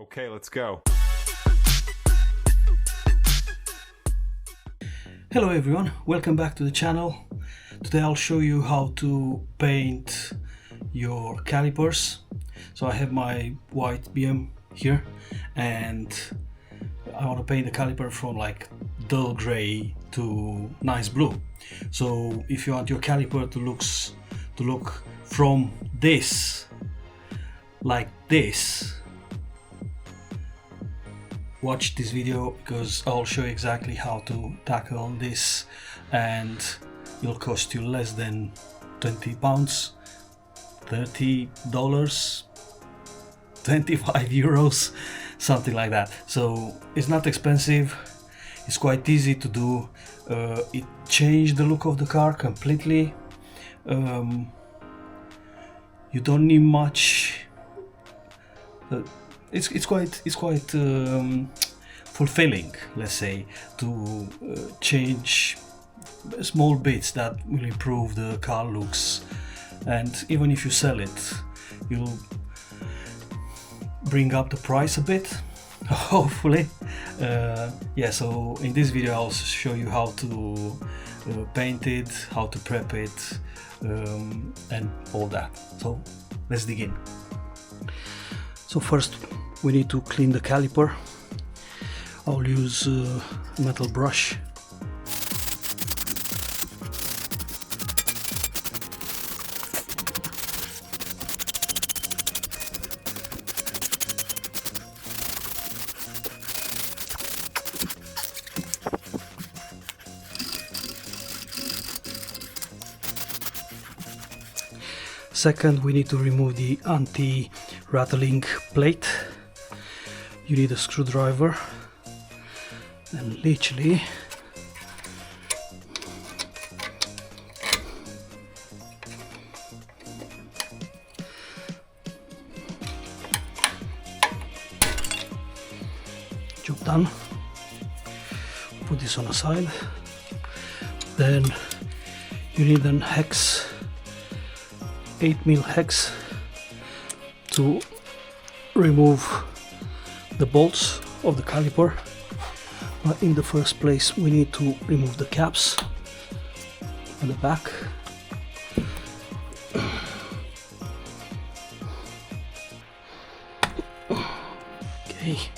Okay, let's go. Hello everyone, welcome back to the channel. Today I'll show you how to paint your calipers. So I have my white BM here and I want to paint the caliper from like dull gray to nice blue. So if you want your caliper to look from this like this, watch this video because I'll show you exactly how to tackle this, and it'll cost you less than £20, $30, €25, something like that. So it's not expensive, it's quite easy to do. It changed the look of the car completely. You don't need much. It's quite fulfilling, let's say, to change small bits that will improve the car looks, and even if you sell it, you'll bring up the price a bit, hopefully. Yeah, so in this video I'll show you how to paint it, how to prep it, and all that. So let's dig in. So first we need to clean the caliper. I'll use a metal brush. Second, we need to remove the anti-rattling plate. You need a screwdriver and literally job done. Put this on a side. Then you need an hex, 8mm hex, to remove the bolts of the caliper. But in the first place we need to remove the caps at the back. Okay.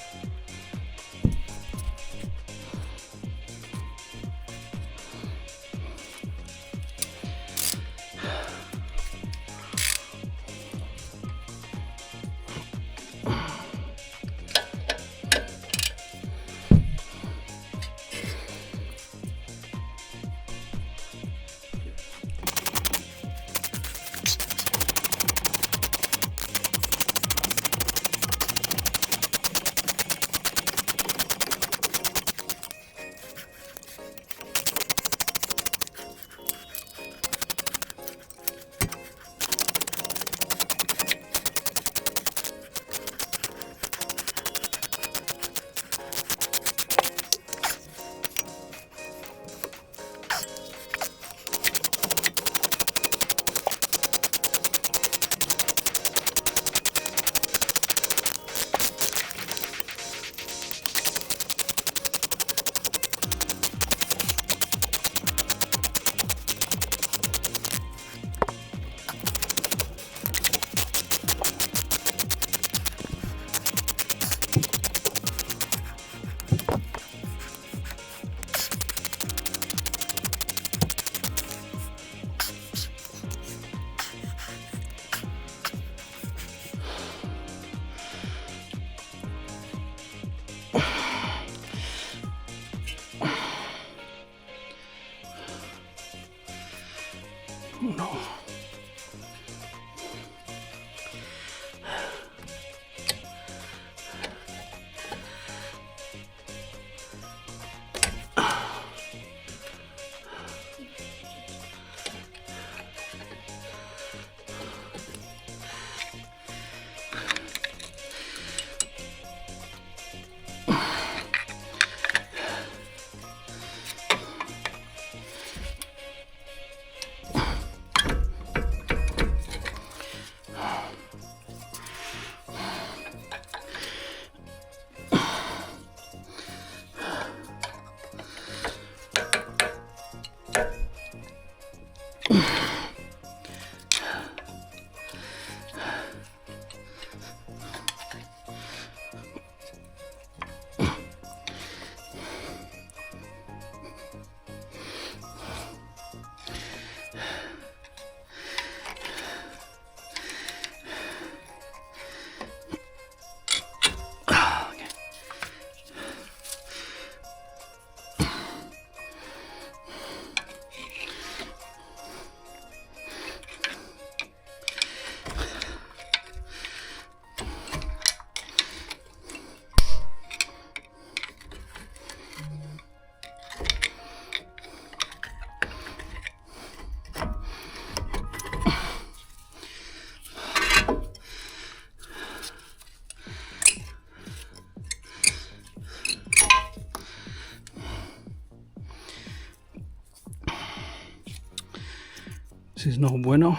This is no bueno.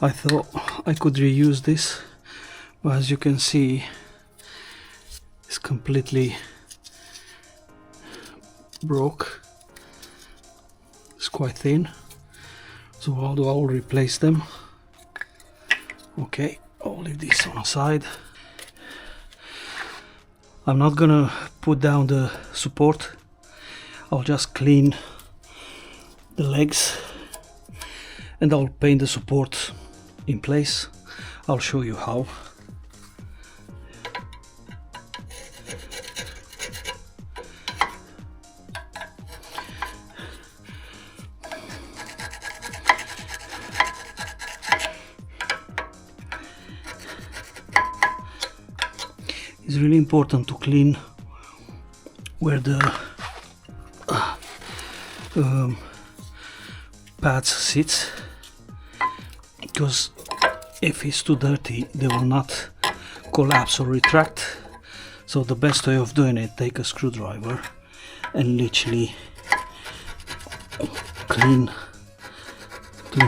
I thought I could reuse this, but as you can see, it's completely broke. It's quite thin, so I'll replace them. Okay, I'll leave this on the side. I'm not gonna put down the support, I'll just clean the legs and I'll paint the support in place. I'll show you how. It's really important to clean where the pads sits, because if it's too dirty they will not collapse or retract. So the best way of doing it, take a screwdriver and literally clean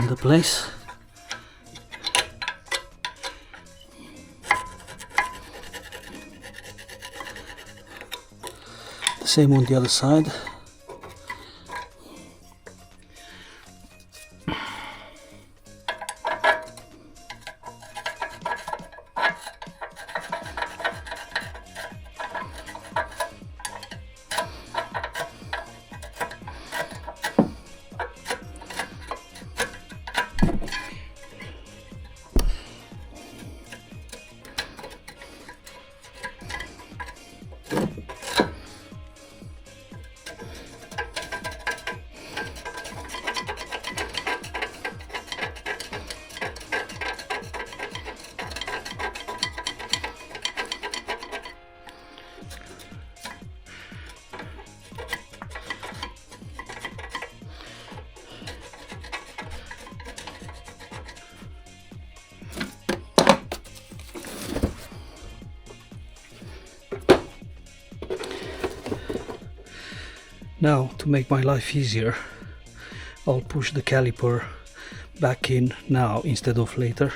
the place. Same on the other side. Now, to make my life easier, I'll push the caliper back in now instead of later.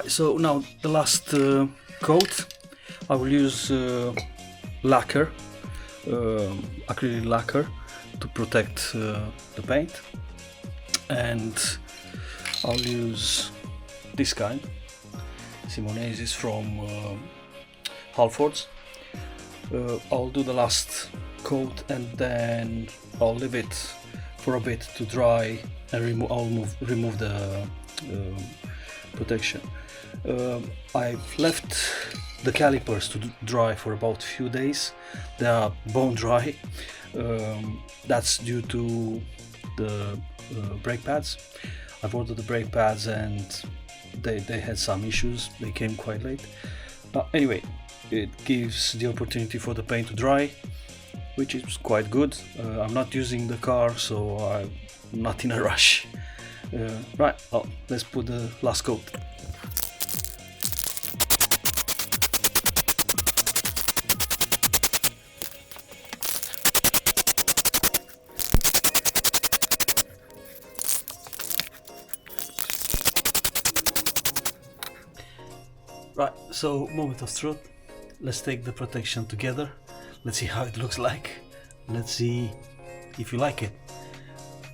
Right, so now the last coat, I will use lacquer, acrylic lacquer, to protect the paint, and I'll use this kind. Simone's is from Halfords. I'll do the last coat and then I'll leave it for a bit to dry and remove the protection. I've left the calipers to dry for about a few days. They are bone dry. That's due to the brake pads. I've ordered the brake pads and they had some issues. They came quite late. Anyway, it gives the opportunity for the paint to dry, which is quite good. I'm not using the car, so I'm not in a rush. Right, let's put the last coat. Right, so moment of truth. Let's take the protection together. Let's see how it looks like. Let's see if you like it.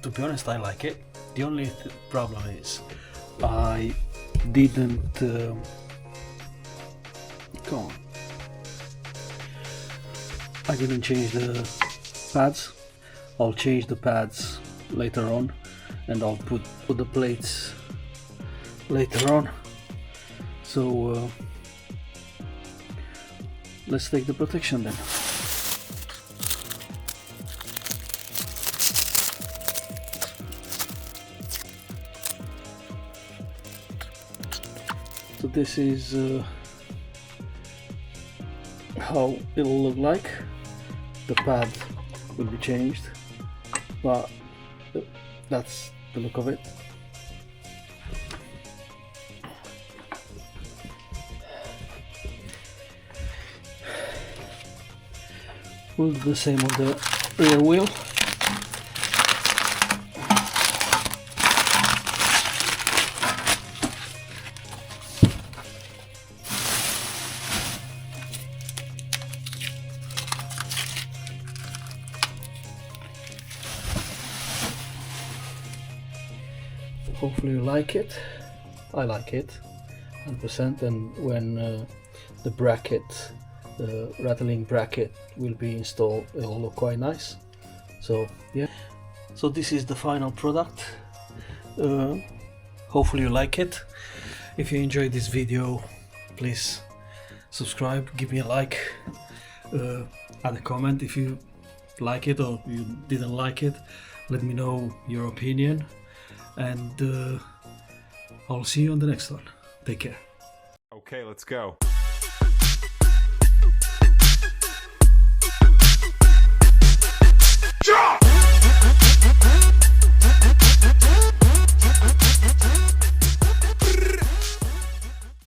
To be honest, I like it. The only problem is I didn't I didn't change the pads. I'll change the pads later on, and I'll put the plates later on. So let's take the protection then. So this is how it'll look like. The pad will be changed, but that's the look of it. We'll do the same on the rear wheel. Hopefully you like it. I like it 100%, and when the bracket, the rattling bracket will be installed, it'll look quite nice. So yeah, so this is the final product. Hopefully you like it. If you enjoyed this video, please subscribe, give me a like, add a comment if you like it or you didn't like it. Let me know your opinion, and I'll see you on the next one. Take care. Okay, let's go.